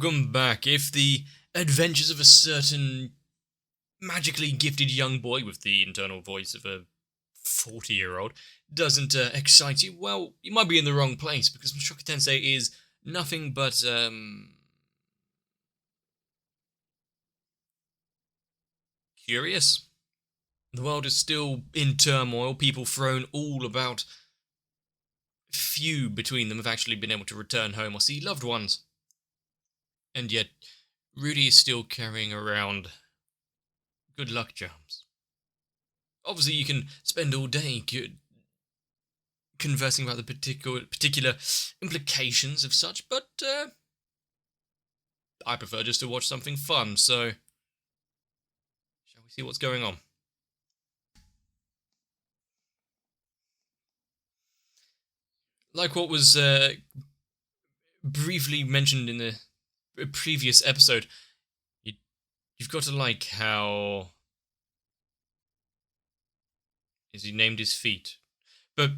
Welcome back. If the adventures of a certain magically gifted young boy with the internal voice of a 40-year-old doesn't excite you, well, you might be in the wrong place, because Mushoku Tensei is nothing but, curious. The world is still in turmoil, people thrown all about. Few between them have actually been able to return home or see loved ones. And yet, Rudy is still carrying around good luck charms. Obviously, you can spend all day conversing about the particular implications of such, but I prefer just to watch something fun, so shall we see what's going on? Like what was briefly mentioned in the previous episode, you've got to like how he named his feet, but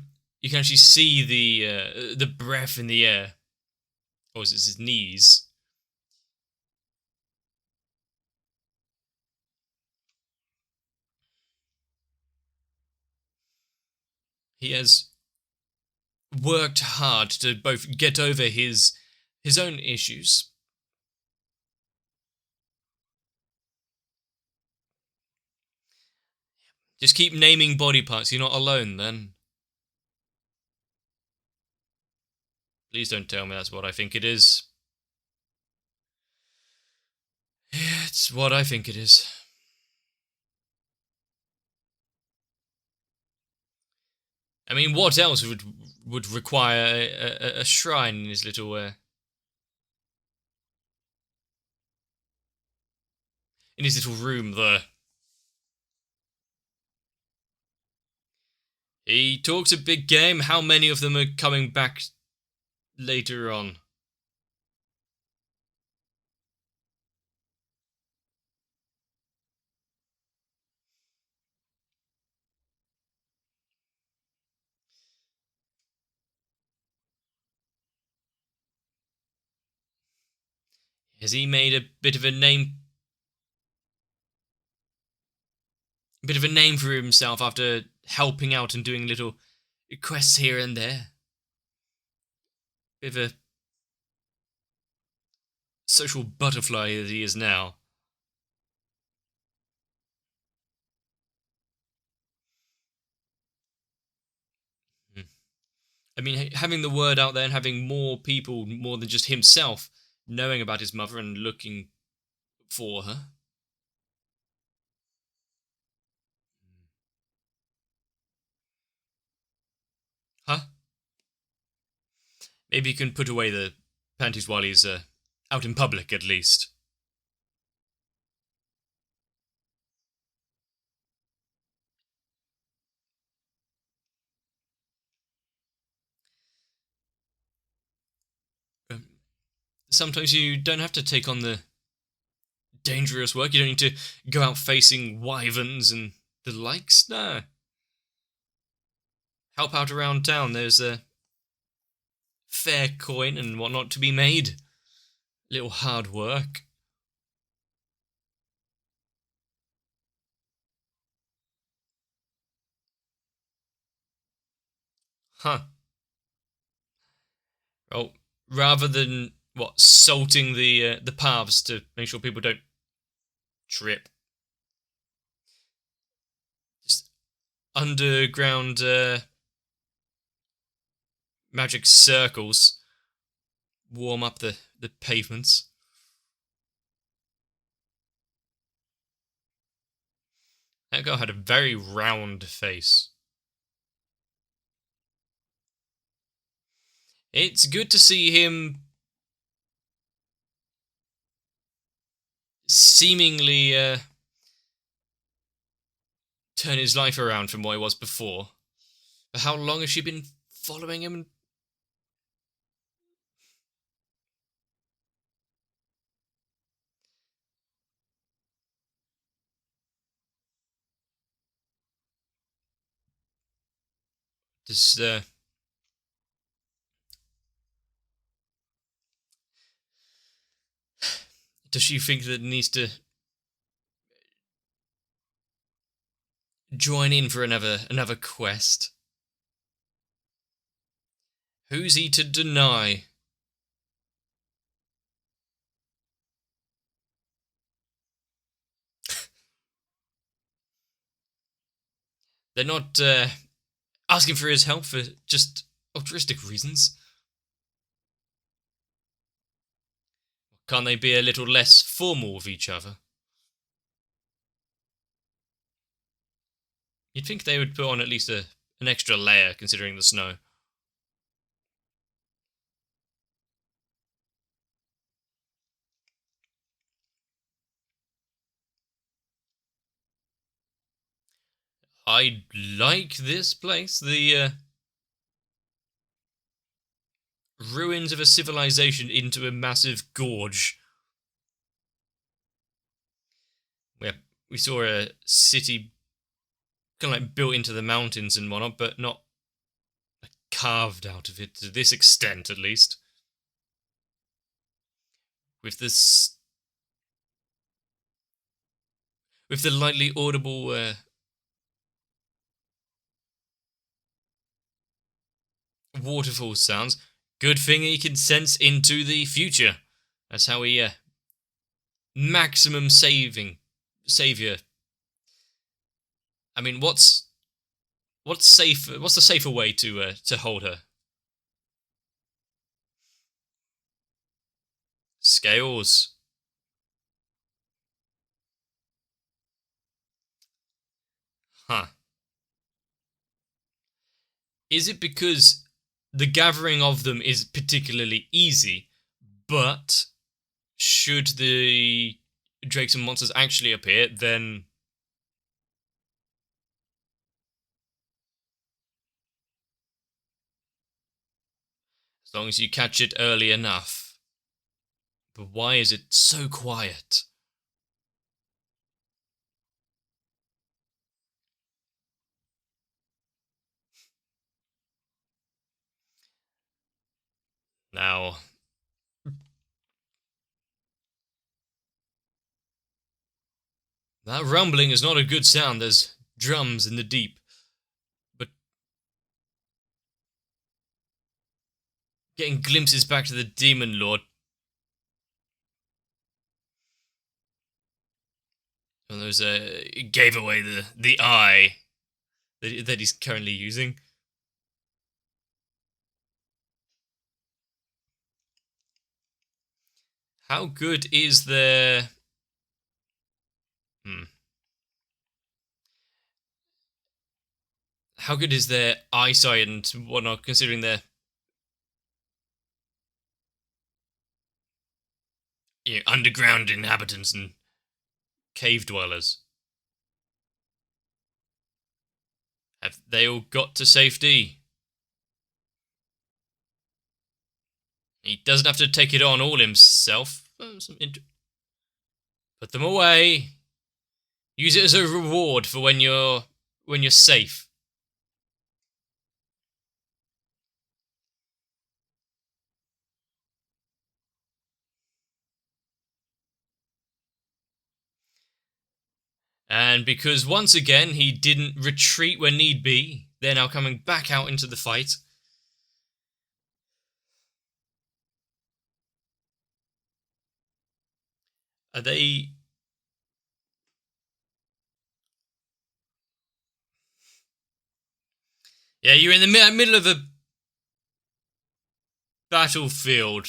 you can actually see the breath in the air, or is it his knees? He has worked hard to both get over his own issues. Just keep naming body parts, you're not alone then. Please don't tell me that's what I think it is. Yeah, it's what I think it is. I mean, what else would require a shrine in his little room there? He talks a big game. How many of them are coming back later on? Has he made a bit of a name for himself after helping out and doing little quests here and there? Bit of a social butterfly that he is now. I mean, having the word out there and having more people, more than just himself, knowing about his mother and looking for her. Huh? Maybe he can put away the panties while he's out in public, at least. Sometimes you don't have to take on the dangerous work. You don't need to go out facing wyverns and the likes. No. Help out around town. There's a fair coin and whatnot to be made. Little hard work. Huh. Well, rather than salting the paths to make sure people don't trip. Just underground magic circles warm up the pavements. That girl had a very round face. It's good to see him seemingly turn his life around from what he was before. But how long has she been following him? Does Does she think that needs to join in for another quest? Who's he to deny? They're not asking for his help for just altruistic reasons. Can't they be a little less formal with each other? You'd think they would put on at least an extra layer, considering the snow. I like this place. The ruins of a civilization into a massive gorge. We saw a city kind of like built into the mountains and whatnot, but not carved out of it to this extent, at least. With this, with the lightly audible waterfall sounds. Good thing he can sense into the future. That's how he maximum savior. I mean, what's safe? What's the safer way to hold her? Scales. Huh. Is it because the gathering of them is particularly easy, but should the drakes and monsters actually appear, then as long as you catch it early enough. But why is it so quiet? Now, that rumbling is not a good sound. There's drums in the deep. But getting glimpses back to the Demon Lord. And there's gave away the eye that he's currently using. How good is their... How good is their eyesight and whatnot, considering their underground inhabitants and cave dwellers? Have they all got to safety? He doesn't have to take it on all himself. Put them away. Use it as a reward for when you're safe. And because once again he didn't retreat when need be, they're now coming back out into the fight. Are they... Yeah, you're in the middle of a battlefield.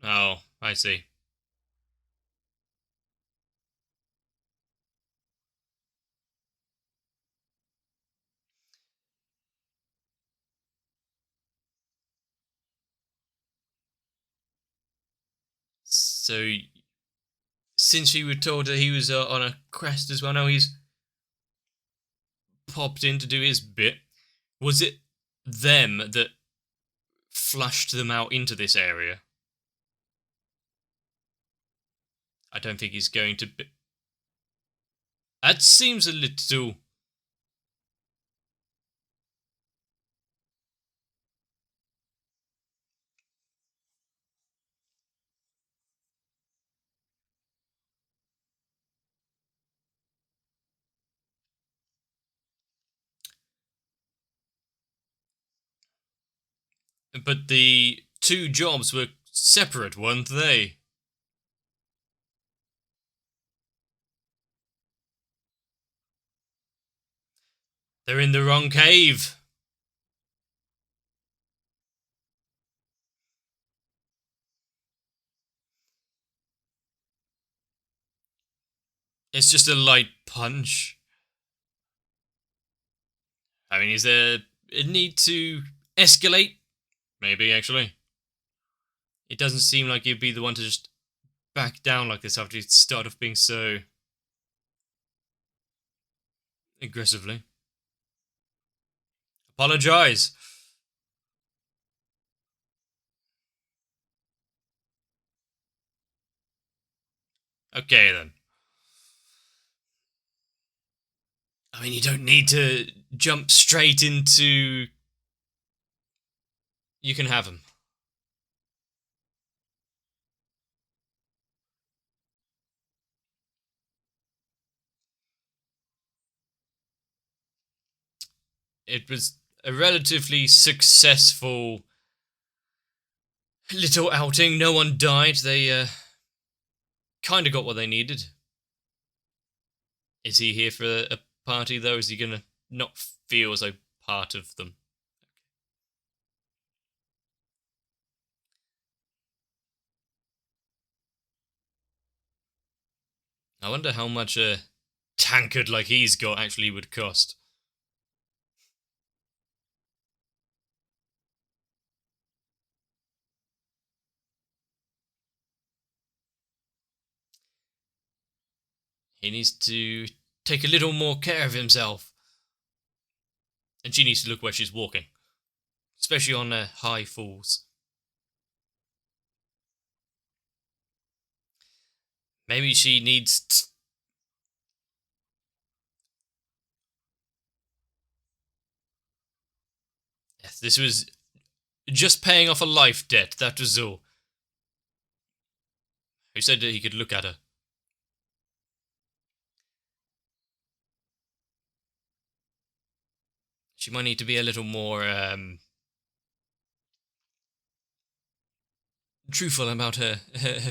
Oh, I see. So, since you were told that he was on a quest as well, now he's popped in to do his bit. Was it them that flushed them out into this area? I don't think he's going to be... That seems a little... But the two jobs were separate, weren't they? They're in the wrong cave. It's just a light punch. I mean, is there a need to escalate? Maybe, actually. It doesn't seem like you'd be the one to just back down like this after you start off being so aggressively. Apologize. Okay, then. I mean, you don't need to jump straight into. You can have him. It was a relatively successful little outing. No one died. They kind of got what they needed. Is he here for a party, though? Is he gonna not feel as though part of them? I wonder how much a tankard like he's got actually would cost. He needs to take a little more care of himself. And she needs to look where she's walking, especially on high falls. Maybe she needs. Yes, this was just paying off a life debt, that was all. Who said that he could look at her? She might need to be a little more truthful about her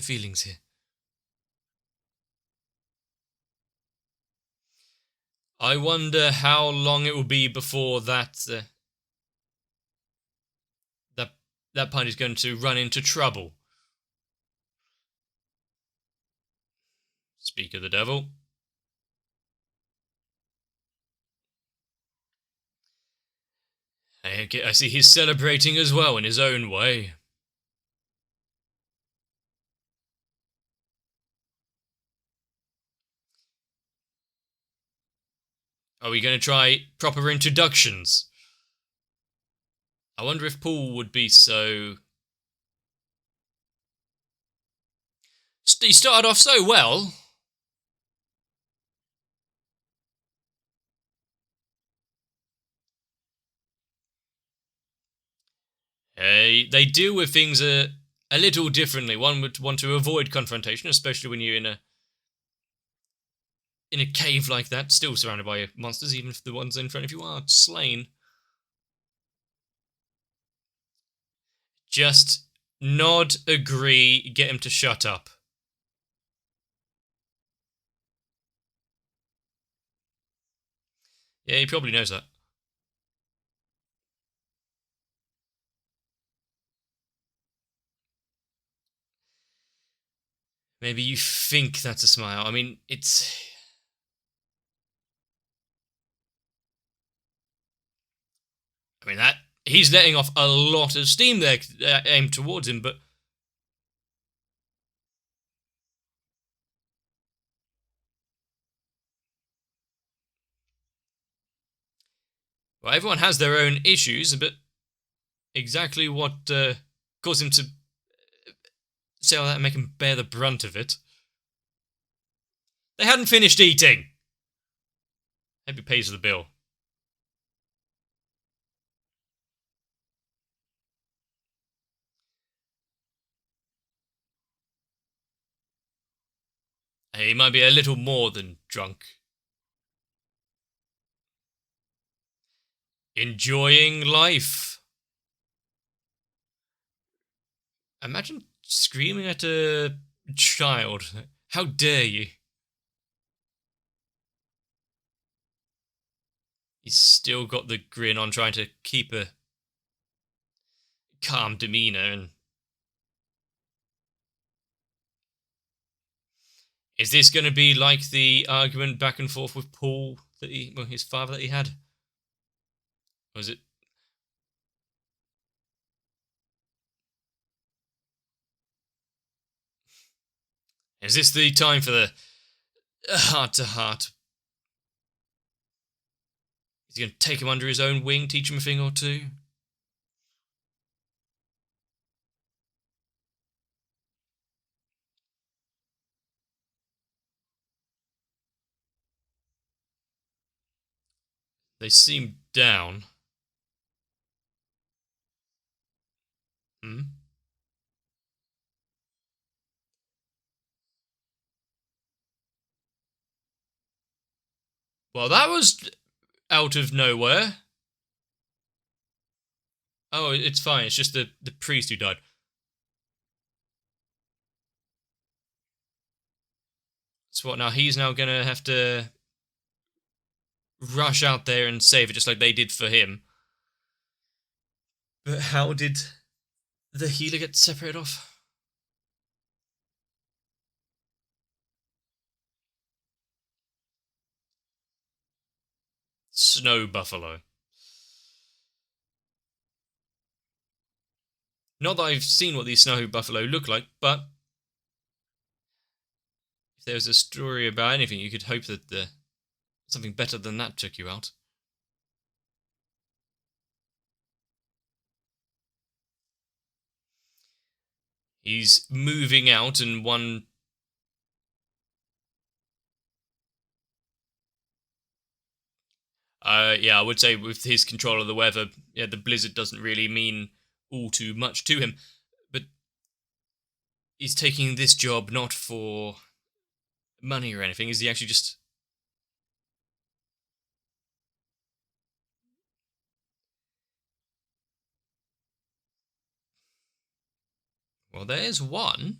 feelings here. I wonder how long it will be before that party's going to run into trouble. Speak of the devil. I see he's celebrating as well in his own way. Are we going to try proper introductions? I wonder if Paul would be so. He started off so well. They deal with things a little differently. One would want to avoid confrontation, especially when you're in a cave like that, still surrounded by monsters, even if the ones in front of you are slain. Just nod, agree, get him to shut up. Yeah, he probably knows that. Maybe you think that's a smile. I mean, it's. I mean, that. He's letting off a lot of steam there aimed towards him, but. Well, everyone has their own issues, but exactly what caused him to say all that and make him bear the brunt of it. They hadn't finished eating. Maybe pays the bill. He might be a little more than drunk. Enjoying life. Imagine screaming at a child. How dare you? He's still got the grin on, trying to keep a calm demeanor. And is this going to be like the argument back and forth with Paul his father that he had? Or is it? Is this the time for the heart-to-heart? Is he going to take him under his own wing, teach him a thing or two? They seem down. Hmm? Well, that was out of nowhere. Oh, it's fine. It's just the priest who died. So what now? He's now going to have to rush out there and save it just like they did for him. But how did the healer get separated off? Snow buffalo. Not that I've seen what these snow buffalo look like, but if there was a story about anything, you could hope that something better than that took you out. He's moving out, and one... yeah, I would say with his control of the weather, yeah, the blizzard doesn't really mean all too much to him. But he's taking this job not for money or anything. Is he actually just... Well, there's one.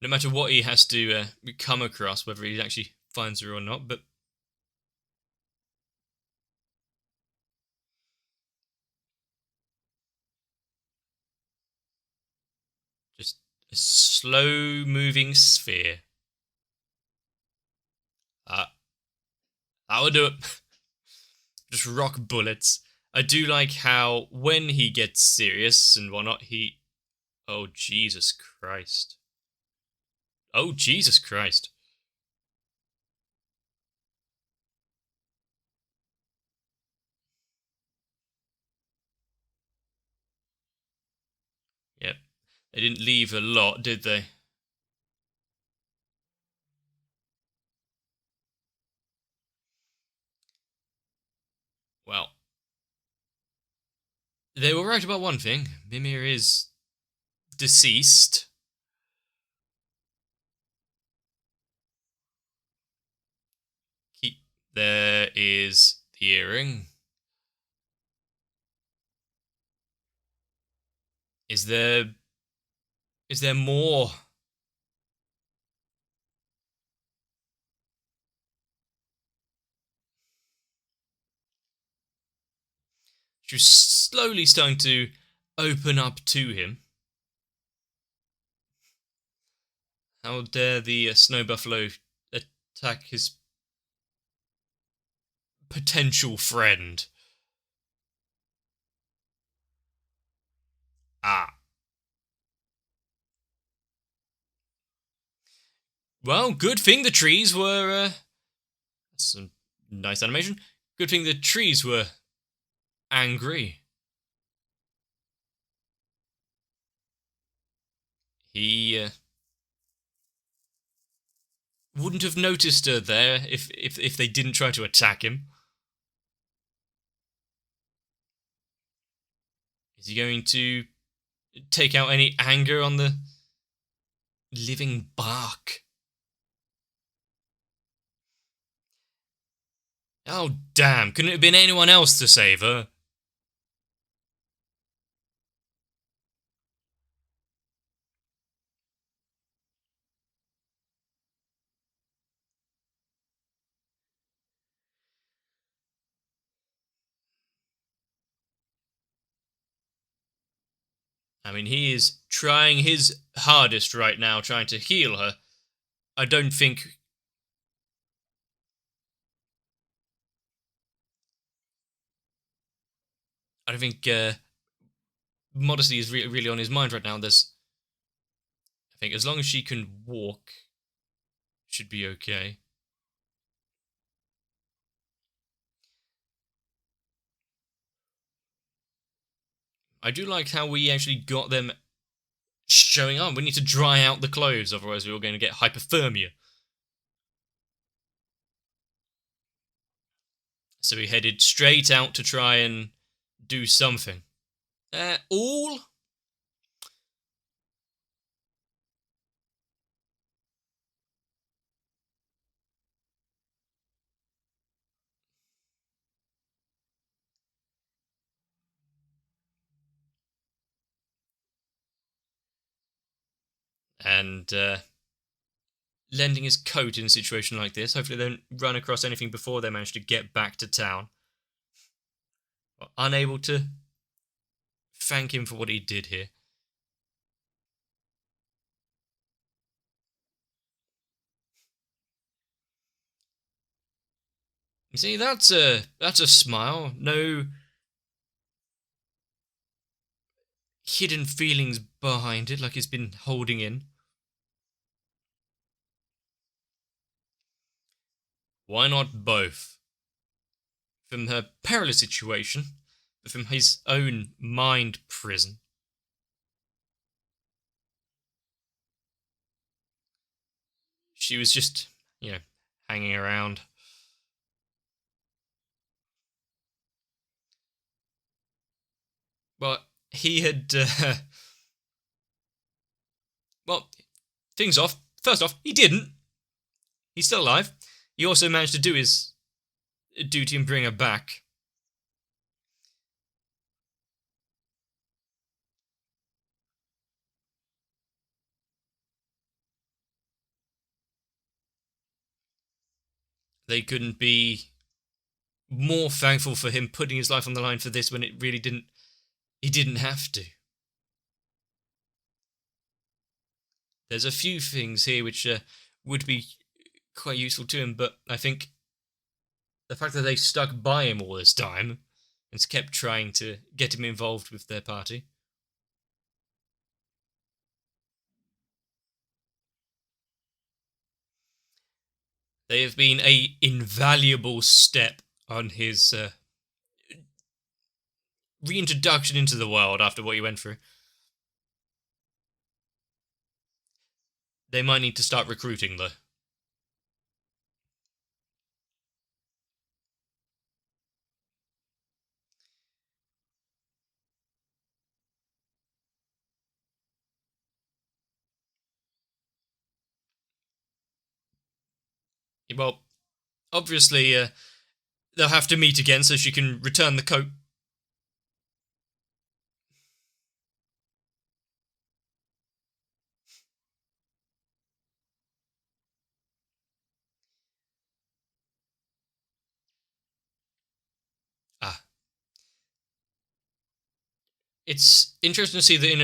No matter what he has to come across, whether he actually finds her or not, but... Just a slow-moving sphere. That would do it. Just rock bullets. I do like how when he gets serious and whatnot, he... Oh, Jesus Christ. Oh, Jesus Christ. Yep. They didn't leave a lot, did they? Well, they were right about one thing. Mimir is deceased. There is the earring. Is there more? She's slowly starting to open up to him. How dare the snow buffalo attack his potential friend? Ah. Well, good thing the trees were... some nice animation. Good thing the trees were angry. He wouldn't have noticed her there if they didn't try to attack him. Is he going to take out any anger on the living bark? Oh, damn. Couldn't it have been anyone else to save her? I mean, he is trying his hardest right now, trying to heal her. I don't think... modesty is really on his mind right now. I think as long as she can walk, should be okay. I do like how we actually got them showing up. We need to dry out the clothes, otherwise we're going to get hypothermia. So we headed straight out to try and do something. All? And lending his coat in a situation like this. Hopefully they don't run across anything before they manage to get back to town. Unable to thank him for what he did here. You see, that's a smile. No hidden feelings behind it, like it's been holding in. Why not both? From her perilous situation, but from his own mind prison. She was just, hanging around. Well, he had, well, things off. First off, he didn't. He's still alive. He also managed to do his duty and bring her back. They couldn't be more thankful for him putting his life on the line for this when it really didn't. He didn't have to. There's a few things here which would be quite useful to him, but I think the fact that they stuck by him all this time and kept trying to get him involved with their party. They have been a invaluable step on his reintroduction into the world after what he went through. They might need to start recruiting, though. Well, obviously, they'll have to meet again so she can return the coat. Ah. It's interesting to see that in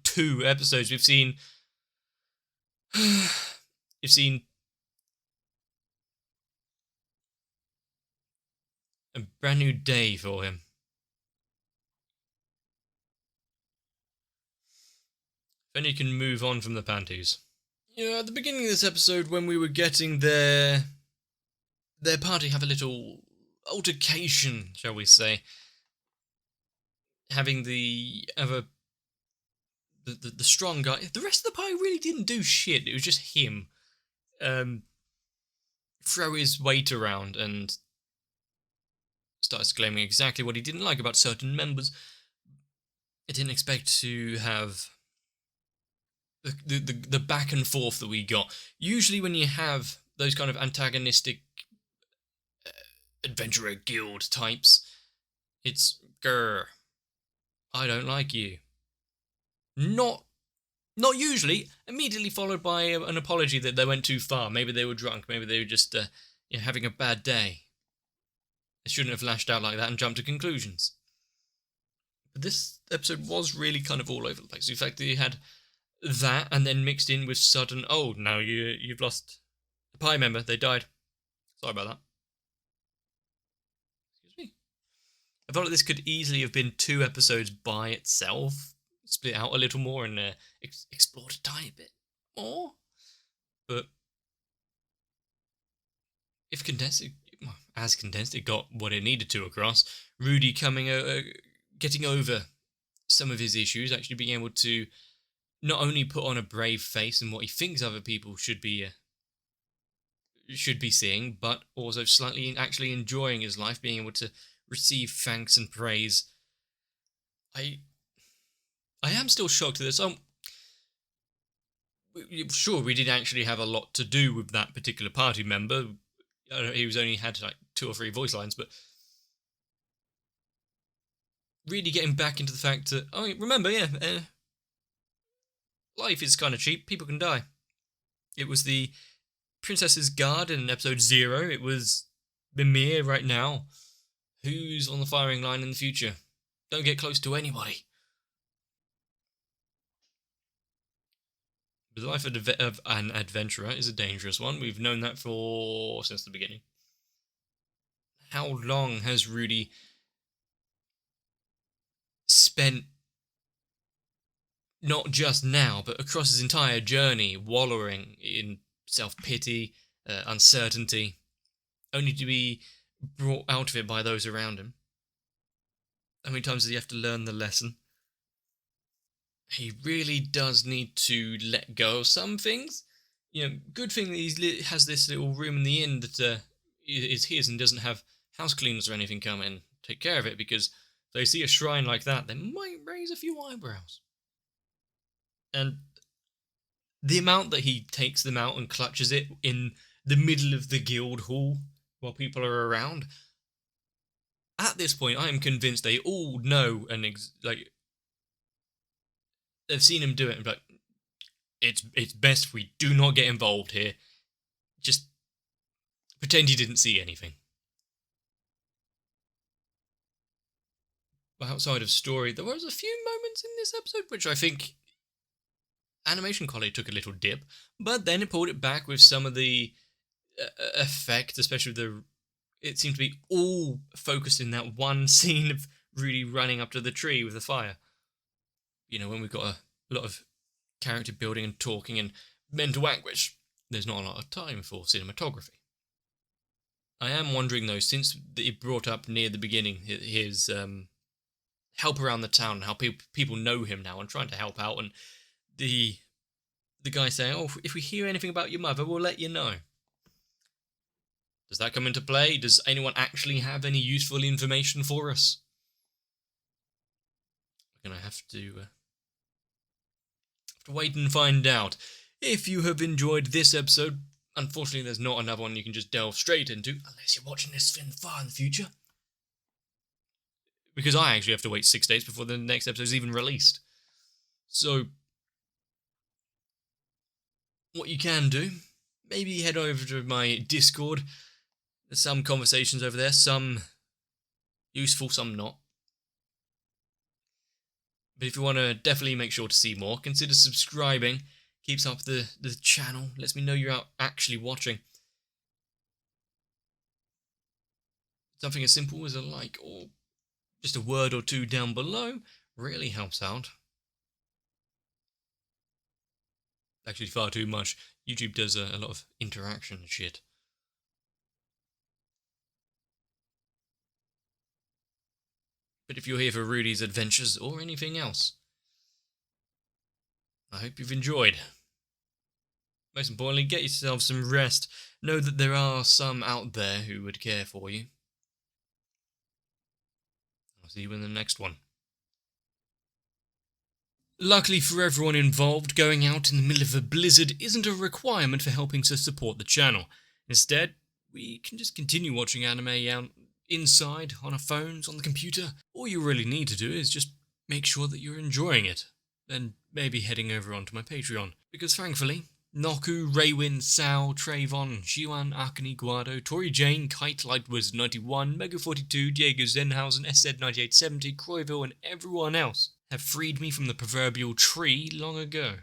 two episodes, we've seen a brand new day for him. Then he can move on from the panties. At the beginning of this episode, when we were getting their party have a little altercation, shall we say, having the strong guy. The rest of the party really didn't do shit. It was just him. Throw his weight around and start exclaiming exactly what he didn't like about certain members. I didn't expect to have the back and forth that we got. Usually when you have those kind of antagonistic adventurer guild types, it's grr, I don't like you. Not usually. Immediately followed by an apology that they went too far. Maybe they were drunk. Maybe they were just having a bad day. They shouldn't have lashed out like that and jumped to conclusions. this episode was really kind of all over the place. In fact, they had that and then mixed in with sudden, oh, now you've lost a pie member. They died. Sorry about that. Excuse me. I felt like this could easily have been 2 episodes by itself, split out a little more and explored a tiny bit more. But if condensed, it got what it needed to across. Rudy getting over some of his issues, actually being able to not only put on a brave face and what he thinks other people should be seeing, but also slightly actually enjoying his life, being able to receive thanks and praise. I am still shocked at this. Sure, we did actually have a lot to do with that particular party member. He was only had like 2 or 3 voice lines, but really getting back into the fact that, remember, life is kind of cheap. People can die. It was the Princess's Guard in episode 0. It was Mimir right now. Who's on the firing line in the future? Don't get close to anybody. The life of an adventurer is a dangerous one. We've known that since the beginning. How long has Rudy spent, not just now, but across his entire journey, wallowing in self-pity, uncertainty, only to be brought out of it by those around him? How many times does he have to learn the lesson? He really does need to let go of some things. Good thing that he has this little room in the inn that is his and doesn't have house cleaners or anything come in take care of it, because if they see a shrine like that, they might raise a few eyebrows. And the amount that he takes them out and clutches it in the middle of the guild hall while people are around, at this point, I am convinced they all know and they've seen him do it and be like, it's best if we do not get involved here. Just pretend you didn't see anything. But outside of story, there was a few moments in this episode which I think animation quality took a little dip, but then it pulled it back with some of the effect, especially it seemed to be all focused in that one scene of Rudy running up to the tree with the fire. When we've got a lot of character building and talking and mental anguish, there's not a lot of time for cinematography. I am wondering, though, since it brought up near the beginning his help around the town, how people know him now and trying to help out, and the guy saying, if we hear anything about your mother, we'll let you know. Does that come into play? Does anyone actually have any useful information for us? We're going to have to wait and find out. If you have enjoyed this episode, unfortunately there's not another one you can just delve straight into, unless you're watching this film far in the future. Because I actually have to wait 6 days before the next episode is even released. So, what you can do, maybe head over to my Discord. There's some conversations over there, some useful, some not. But if you want to definitely make sure to see more, consider subscribing. Keeps up the channel, lets me know you're out actually watching. Something as simple as a like or just a word or 2 down below really helps out. Actually, far too much. YouTube does a lot of interaction and shit. But if you're here for Rudy's adventures or anything else, I hope you've enjoyed. Most importantly, get yourself some rest. Know that there are some out there who would care for you. I'll see you in the next one. Luckily for everyone involved, going out in the middle of a blizzard isn't a requirement for helping to support the channel. Instead, we can just continue watching anime out inside, on our phones, on the computer. All you really need to do is just make sure that you're enjoying it, and maybe heading over onto my Patreon, because thankfully, Noku, Raywin, Sal, Trayvon, Shiwan, Akane, Guado, Tori Jane, Kite Light was 91, Mega 42, Diego Zenhausen, SZ 9870, Croyville, and everyone else have freed me from the proverbial tree long ago.